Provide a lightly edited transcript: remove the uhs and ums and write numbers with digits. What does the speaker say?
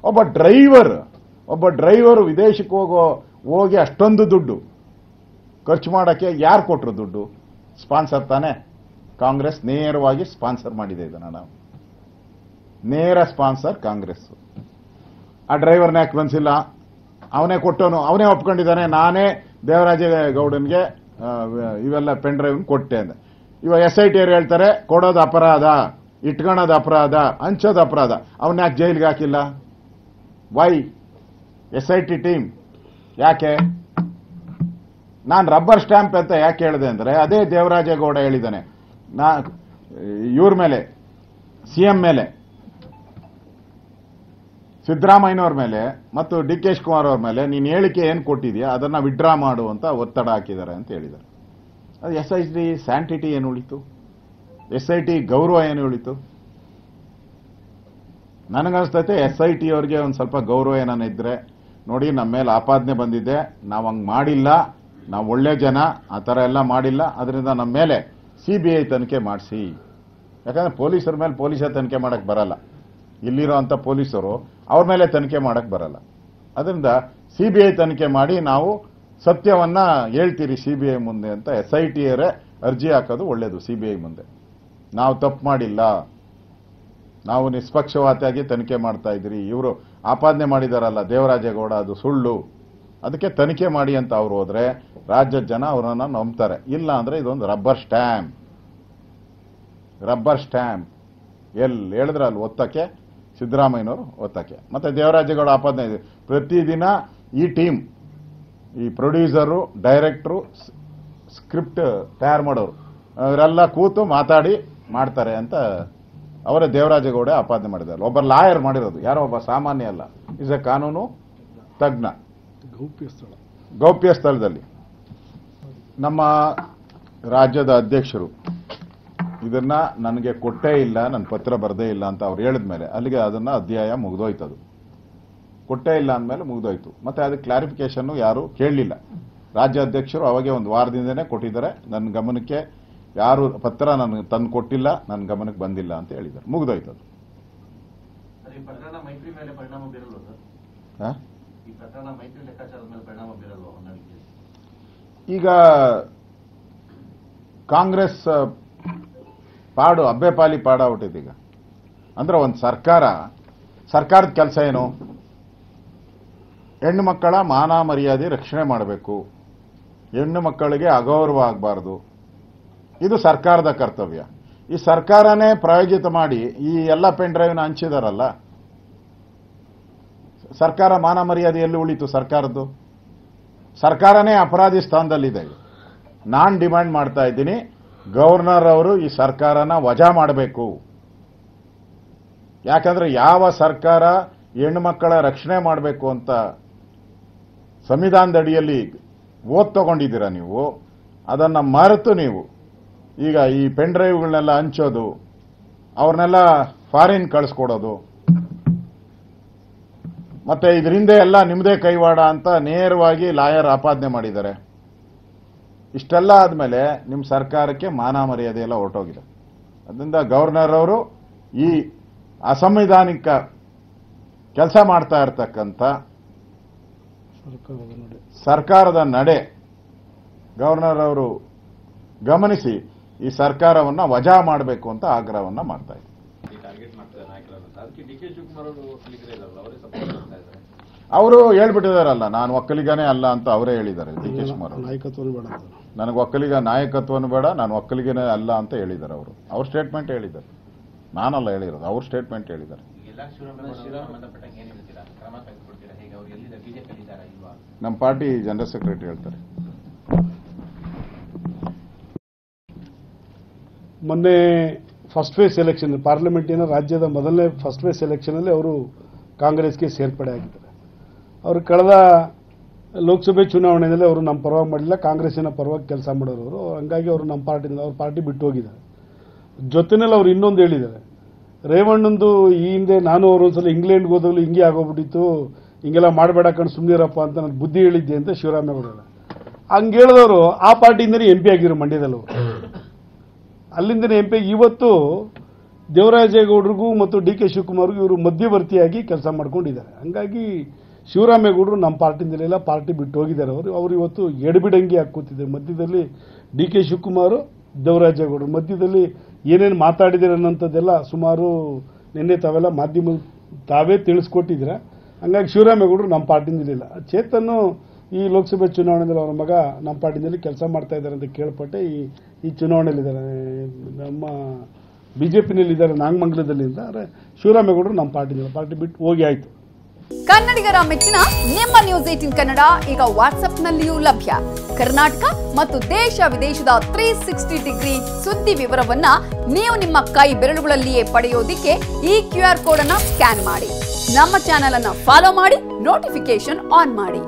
ಒಬ್ಬ ಡ್ರೈವರ್ ವಿದೇಶಕ್ಕೆ ಹೋಗಿ ಅಷ್ಟೊಂದು ದುಡ್ಡು ಖರ್ಚು ಮಾಡೋಕ್ಕೆ ಯಾರು ಕೊಟ್ಟರು ದುಡ್ಡು? ಸ್ಪಾನ್ಸರ್ ತಾನೆ. ಕಾಂಗ್ರೆಸ್ ನೇರವಾಗಿ ಸ್ಪಾನ್ಸರ್ ಮಾಡಿದೆ ಇದನ್ನ. ನಾವು ನೇರ ಸ್ಪಾನ್ಸರ್ ಕಾಂಗ್ರೆಸ್. ಆ ಡ್ರೈವರ್ನ ಯಾಕೆ ಬಂದಿಲ್ಲ? ಅವನೇ ಕೊಟ್ಟವನು, ಅವನೇ ಒಪ್ಕೊಂಡಿದ್ದಾನೆ. ನಾನೇ ದೇವರಾಜೇಗೌಡನ್ಗೆ ಇವೆಲ್ಲ ಪೆನ್ ಡ್ರೈವ್ ಕೊಟ್ಟೆ ಅಂದೆ. ಇವಾಗ SIT ಅವರು ಹೇಳ್ತಾರೆ ಕೊಡೋದು ಅಪರಾಧ, ಇಟ್ಕೊಳ್ಳೋದು ಅಪರಾಧ, ಹಂಚೋದು ಅಪರಾಧ. ಅವನ್ನ ಯಾಕೆ ಜೈಲಿಗೆ ಹಾಕಿಲ್ಲ? ವೈ? SIT ಟೀಮ್ ಯಾಕೆ? ನಾನು ರಬ್ಬರ್ ಸ್ಟ್ಯಾಂಪ್ ಅಂತ ಯಾಕೆ ಹೇಳಿದೆ ಅಂದ್ರೆ, ಅದೇ ದೇವರಾಜೇಗೌಡ ಹೇಳಿದ್ದಾನೆ ಇವ್ರ ಮೇಲೆ, CM ಮೇಲೆ, ಸಿದ್ದರಾಮಯ್ಯನವ್ರ ಮೇಲೆ ಮತ್ತು DK ಶಿವಕುಮಾರ್ ಅವ್ರ ಮೇಲೆ ನೀನು ಹೇಳಿಕೆ ಏನು ಕೊಟ್ಟಿದ್ಯಾ ಅದನ್ನ ವಿಡ್ರಾ ಮಾಡು ಅಂತ ಒತ್ತಡ ಹಾಕಿದ್ದಾರೆ ಅಂತ ಹೇಳಿದ್ದಾರೆ. ಅದು SIT ಸ್ಯಾಂಟಿಟಿ ಏನು ಉಳಿತು? SIT ಗೌರವ ಏನು ಉಳಿತು? ನನಗನ್ಸ್ತೈತೆ SIT ಅವ್ರಿಗೆ ಒಂದು ಸ್ವಲ್ಪ ಗೌರವ ಏನಾನ ಇದ್ರೆ, ನೋಡಿ ನಮ್ಮ ಮೇಲೆ ಆಪಾದನೆ ಬಂದಿದೆ, ನಾವು ಹಂಗೆ ಮಾಡಿಲ್ಲ, ನಾವು ಒಳ್ಳೆ ಜನ, ಆ ಥರ ಎಲ್ಲ ಮಾಡಿಲ್ಲ, ಅದರಿಂದ ನಮ್ಮ ಮೇಲೆ CBI ತನಿಖೆ ಮಾಡಿಸಿ. ಯಾಕಂದ್ರೆ ಪೊಲೀಸರ ಮೇಲೆ ಪೊಲೀಸರ ತನಿಖೆ ಮಾಡಕ್ ಬರಲ್ಲ. ಇಲ್ಲಿರೋಂಥ ಪೊಲೀಸರು ಅವ್ರ ಮೇಲೆ ತನಿಖೆ ಮಾಡಕ್ ಬರಲ್ಲ. ಅದರಿಂದ CBI ತನಿಖೆ ಮಾಡಿ ನಾವು ಸತ್ಯವನ್ನ ಹೇಳ್ತೀರಿ CBI ಮುಂದೆ ಅಂತ SIT ಅವರೇ ಅರ್ಜಿ ಹಾಕೋದು ಒಳ್ಳೇದು. CBI ಮುಂದೆ ನಾವು ತಪ್ಪು ಮಾಡಿಲ್ಲ, ನಾವು ನಿಷ್ಪಕ್ಷಪಾತಿಯಾಗಿ ತನಿಖೆ ಮಾಡ್ತಾ ಇದ್ರಿ, ಇವರು ಆಪಾದನೆ ಮಾಡಿದಾರಲ್ಲ ದೇವರಾಜೇಗೌಡ ಅದು ಸುಳ್ಳು, ಅದಕ್ಕೆ ತನಿಖೆ ಮಾಡಿ ಅಂತ ಅವ್ರು ಹೋದ್ರೆ ರಾಜ್ಯದ ಜನ ಅವರನ್ನ ನಂಬ್ತಾರೆ. ಇಲ್ಲ ಅಂದ್ರೆ ಇದೊಂದು ರಬ್ಬರ್ ಸ್ಟ್ಯಾಂಪ್ ಎಲ್ಲಿ ಹೇಳಿದ್ರೆ ಅಲ್ಲಿ ಒತ್ತಕ್ಕೆ ಸಿದ್ದರಾಮಯ್ಯನವರು ಒತ್ತಕ್ಕೆ. ಮತ್ತೆ ದೇವರಾಜೇಗೌಡ ಆಪಾದನೆ ಇದೆ. ಪ್ರತಿದಿನ ಈ ಟೀಮ್, ಈ ಪ್ರೊಡ್ಯೂಸರು, ಡೈರೆಕ್ಟ್ರು, ಸ್ಕ್ರಿಪ್ಟ್ ತಯಾರು ಮಾಡೋರು ಅವರೆಲ್ಲ ಕೂತು ಮಾತಾಡಿ ಮಾಡ್ತಾರೆ ಅಂತ ಅವರೇ ದೇವರಾಜೇಗೌಡ ಆಪಾದನೆ ಮಾಡಿದ್ದಾರೆ. ಒಬ್ಬ ಲಾಯರ್ ಮಾಡಿರೋದು, ಯಾರೋ ಒಬ್ಬ ಸಾಮಾನ್ಯ ಅಲ್ಲ, ಇಸ್ ಎ ಕಾನೂನು ತಜ್ಞ. ಗೌಪ್ಯ ಸ್ಥಳದಲ್ಲಿ ನಮ್ಮ ರಾಜ್ಯದ ಅಧ್ಯಕ್ಷರು ಇದನ್ನ ನನಗೆ ಕೊಟ್ಟೇ ಇಲ್ಲ, ನನ್ನ ಪತ್ರ ಬರದೇ ಇಲ್ಲ ಅಂತ ಅವ್ರು ಹೇಳಿದ ಮೇಲೆ ಅಲ್ಲಿಗೆ ಅದನ್ನ ಅಧ್ಯಾಯ ಮುಗಿದೋಯ್ತದು. ಕೊಟ್ಟೇ ಇಲ್ಲ ಅಂದಮೇಲೆ ಮುಗಿದೋಯ್ತು. ಮತ್ತೆ ಅದಕ್ಕೆ ಕ್ಲಾರಿಫಿಕೇಶನ್ ಯಾರು ಕೇಳಲಿಲ್ಲ. ರಾಜ್ಯ ಅಧ್ಯಕ್ಷರು ಅವಾಗೆ ಒಂದು ವಾರದಿಂದನೇ ಕೊಟ್ಟಿದ್ದಾರೆ, ನನ್ನ ಗಮನಕ್ಕೆ ಯಾರು ಪತ್ರ ನನಗೆ ತಂದು ಕೊಟ್ಟಿಲ್ಲ, ನನ್ನ ಗಮನಕ್ಕೆ ಬಂದಿಲ್ಲ ಅಂತ ಹೇಳಿದ್ದಾರೆ. ಮುಗಿದೋಯ್ತದು. ಈಗ ಕಾಂಗ್ರೆಸ್ ಪಾಡು ಅಬ್ಬೆಪಾಲಿ ಪಾಡಾಗ್ಬಿಟ್ಟಿದೆ ಈಗ. ಅಂದ್ರೆ ಒಂದು ಸರ್ಕಾರದ ಕೆಲಸ ಏನು? ಹೆಣ್ಣು ಮಕ್ಕಳ ಮಾನ ಮರ್ಯಾದೆ ರಕ್ಷಣೆ ಮಾಡಬೇಕು, ಹೆಣ್ಣು ಮಕ್ಕಳಿಗೆ ಅಗೌರವ ಆಗಬಾರ್ದು, ಇದು ಸರ್ಕಾರದ ಕರ್ತವ್ಯ. ಈ ಸರ್ಕಾರನೇ ಪ್ರಾಯೋಜಿತ ಮಾಡಿ ಈ ಎಲ್ಲ ಪೆನ್ ಡ್ರೈವ್ನ ಹಂಚಿದಾರಲ್ಲ, ಸರ್ಕಾರ ಮಾನ ಮರ್ಯಾದೆ ಎಲ್ಲಿ ಉಳಿತು ಸರ್ಕಾರದ್ದು? ಸರ್ಕಾರನೇ ಅಪರಾಧಿ ಸ್ಥಾನದಲ್ಲಿದೆ. ನಾನು ಡಿಮ್ಯಾಂಡ್ ಮಾಡ್ತಾ ಇದ್ದೀನಿ, ಗವರ್ನರ್ ಅವರು ಈ ಸರ್ಕಾರನ ವಜಾ ಮಾಡಬೇಕು. ಯಾಕಂದ್ರೆ ಯಾವ ಸರ್ಕಾರ ಹೆಣ್ಣು ಮಕ್ಕಳ ರಕ್ಷಣೆ ಮಾಡಬೇಕು ಅಂತ ಸಂವಿಧಾನದ ಅಡಿಯಲ್ಲಿ ಓದ್ ತಗೊಂಡಿದ್ದೀರಾ ನೀವು, ಅದನ್ನ ಮರೆತು ನೀವು ಈಗ ಈ ಪೆನ್ ಡ್ರೈವ್ಗಳನ್ನೆಲ್ಲ ಹಂಚೋದು, ಅವ್ರನ್ನೆಲ್ಲ ಫಾರಿನ್ ಕಳಿಸ್ಕೊಡೋದು, ಮತ್ತೆ ಇದರಿಂದ ಎಲ್ಲ ನಿಮ್ಮದೇ ಕೈವಾಡ ಅಂತ ನೇರವಾಗಿ ಲಾಯರ್ ಆಪಾದನೆ ಮಾಡಿದ್ದಾರೆ. ಇಷ್ಟೆಲ್ಲ ಆದ್ಮೇಲೆ ನಿಮ್ಮ ಸರ್ಕಾರಕ್ಕೆ ಮಾನ ಮರ್ಯಾದೆ ಎಲ್ಲ ಹೊರಟೋಗಿದೆ. ಅದರಿಂದ ಗವರ್ನರ್ ಅವರು ಈ ಅಸಂವಿಧಾನಿಕ ಕೆಲಸ ಮಾಡ್ತಾ ಇರತಕ್ಕಂಥ ಸರ್ಕಾರದ ನಡೆ ಗವರ್ನರ್ ಅವರು ಗಮನಿಸಿ ಈ ಸರ್ಕಾರವನ್ನ ವಜಾ ಮಾಡಬೇಕು ಅಂತ ಆಗ್ರಹವನ್ನ ಮಾಡ್ತಾ ಇದ್ದಾರೆ. ಅವರು ಹೇಳ್ಬಿಟ್ಟಿದಾರಲ್ಲ, ನಾನು ಒಕ್ಕಲಿಗನೇ ಅಲ್ಲ ಅಂತ ಅವರೇ ಹೇಳಿದ್ದಾರೆ. DK ಶಿವಕುಮಾರ್ ನನಗೆ ಒಕ್ಕಲಿಗ ನಾಯಕತ್ವನೂ ಬೇಡ, ನಾನು ಒಕ್ಕಲಿಗನೇ ಅಲ್ಲ ಅಂತ ಹೇಳಿದ್ದಾರೆ. ಅವ್ರ ಸ್ಟೇಟ್ಮೆಂಟ್ ಹೇಳಿದ್ದಾರೆ, ನಾನಲ್ಲ ಹೇಳಿರೋದು, ಅವ್ರ ಸ್ಟೇಟ್ಮೆಂಟ್ ಹೇಳಿದ್ದಾರೆ. ನಮ್ಮ ಪಾರ್ಟಿ ಜನರಲ್ ಸೆಕ್ರೆಟರಿ ಹೇಳ್ತಾರೆ. ಮೊನ್ನೆ ಫಸ್ಟ್ ಫೇಸ್ ಎಲೆಕ್ಷನ್ ಪಾರ್ಲಿಮೆಂಟಿನ ರಾಜ್ಯದ ಮೊದಲನೇ ಫಸ್ಟ್ ಫೇಸ್ ಎಲೆಕ್ಷನ್ ಅಲ್ಲಿ ಅವರು ಕಾಂಗ್ರೆಸ್ಗೆ ಸೇರ್ಪಡೆ ಆಗಿದ್ದಾರೆ. ಅವರು ಕಳೆದ ಲೋಕಸಭೆ ಚುನಾವಣೆಯಲ್ಲಿ ಅವರು ನಮ್ಮ ಪರವಾಗಿ ಮಾಡಲಿಲ್ಲ, ಕಾಂಗ್ರೆಸ್ಸಿನ ಪರವಾಗಿ ಕೆಲಸ ಮಾಡೋರು. ಹಂಗಾಗಿ ಅವರು ನಮ್ಮ ಪಾರ್ಟಿಯಿಂದ ಅವ್ರ ಪಾರ್ಟಿ ಬಿಟ್ಟು ಹೋಗಿದ್ದಾರೆ. ಜೊತೆನಲ್ಲಿ ಅವ್ರು ಇನ್ನೊಂದು ಹೇಳಿದ್ದಾರೆ, ರೇವಣ್ಣಂದು ಈ ಹಿಂದೆ ನಾನು ಅವರು ಒಂದ್ಸಲ ಇಂಗ್ಲೆಂಡ್ಗೆ ಹೋದಾಗಲೂ ಹಿಂಗೆ ಆಗೋಗ್ಬಿಟ್ಟಿತ್ತು, ಹಿಂಗೆಲ್ಲ ಮಾಡಬೇಡ ಕಣ್ ಸುಮ್ಮನಿರಪ್ಪ ಅಂತ ನಾನು ಬುದ್ಧಿ ಹೇಳಿದ್ದೆ ಅಂತ ಶಿವರಾಮೇಗೌಡ. ಹಂಗೆ ಹೇಳಿದವರು ಆ ಪಾರ್ಟಿಯಿಂದಲೇ MP ಆಗಿದ್ರು ಮಂಡ್ಯದಲ್ಲಿ. ಅಲ್ಲಿಂದನೇ MP. ಇವತ್ತು ದೇವರಾಜೇಗೌಡರಿಗೂ ಮತ್ತು ಡಿ ಕೆ ಶಿವಕುಮಾರ್ಗೂ ಇವರು ಮಧ್ಯವರ್ತಿಯಾಗಿ ಕೆಲಸ ಮಾಡ್ಕೊಂಡಿದ್ದಾರೆ. ಹಂಗಾಗಿ ಶಿವರಾಮೇಗೌಡರು ನಮ್ಮ ಪಾರ್ಟಿಯಿಂದಲಿಲ್ಲ, ಪಾರ್ಟಿ ಬಿಟ್ಟು ಹೋಗಿದ್ದಾರೆ. ಅವರು ಇವತ್ತು ಎಡಬಿಡಂಗಿ ಹಾಕಿ ಕೂತಿದ್ದಾರೆ. ಮಧ್ಯದಲ್ಲಿ ಡಿ ಕೆ ಶಿವಕುಮಾರ್, ದೇವರಾಜೇಗೌಡರು ಮಧ್ಯದಲ್ಲಿ ಏನೇನು ಮಾತಾಡಿದ್ದಾರೆ ಅನ್ನೋಂಥದ್ದೆಲ್ಲ ಸುಮಾರು ನಿನ್ನೆ ತಾವೆಲ್ಲ ಮಾಧ್ಯಮ ತಾವೇ ತಿಳಿಸ್ಕೊಟ್ಟಿದ್ದೀರ. ಹಂಗಾಗಿ ಶಿವರಾಮೇಗೌಡರು ನಮ್ಮ ಪಾರ್ಟಿಯಿಂದಲಿಲ್ಲ. ಚೇತನ್ನು ಈ ಲೋಕಸಭೆ ಚುನಾವಣೆಯಲ್ಲಿ ಅವರ ಮಗ ನಮ್ಮ ಪಾರ್ಟಿನಲ್ಲಿ ಕೆಲಸ ಮಾಡ್ತಾ ಇದ್ದಾರೆ ಅಂತ ಕೇಳ್ಪಟ್ಟೆ ಈ ಚುನಾವಣೆಯಲ್ಲಿದ್ದಾರೆ. ನಮ್ಮ ಬಿಜೆಪಿನಲ್ಲಿದ್ದಾರೆ ನಾಗಮಂಗಲದಲ್ಲಿಂದ. ಆದರೆ ಶಿವರಾಮೇಗೌಡರು ನಮ್ಮ ಪಾರ್ಟಿ ಬಿಟ್ಟು ಹೋಗಿ ಆಯಿತು. ಕನ್ನಡಿಗರ ಮೆಚ್ಚಿನ ನಿಮ್ಮ ನ್ಯೂಸ್ 18 ಕನ್ನಡ ಈಗ ವಾಟ್ಸ್ಆಪ್ನಲ್ಲಿಯೂ ಲಭ್ಯ. ಕರ್ನಾಟಕ ಮತ್ತು ದೇಶ ವಿದೇಶದ 360 ಡಿಗ್ರಿ ಸುದ್ದಿ ವಿವರವನ್ನ ನೀವು ನಿಮ್ಮ ಕೈ ಬೆರಳುಗಳಲ್ಲಿಯೇ ಪಡೆಯೋದಿಕ್ಕೆ ಈ QR ಕೋಡ್ ಅನ್ನ ಸ್ಕ್ಯಾನ್ ಮಾಡಿ. ನಮ್ಮ ಚಾನೆಲ್ ಅನ್ನ ಫಾಲೋ ಮಾಡಿ, ನೋಟಿಫಿಕೇಶನ್ ಆನ್ ಮಾಡಿ.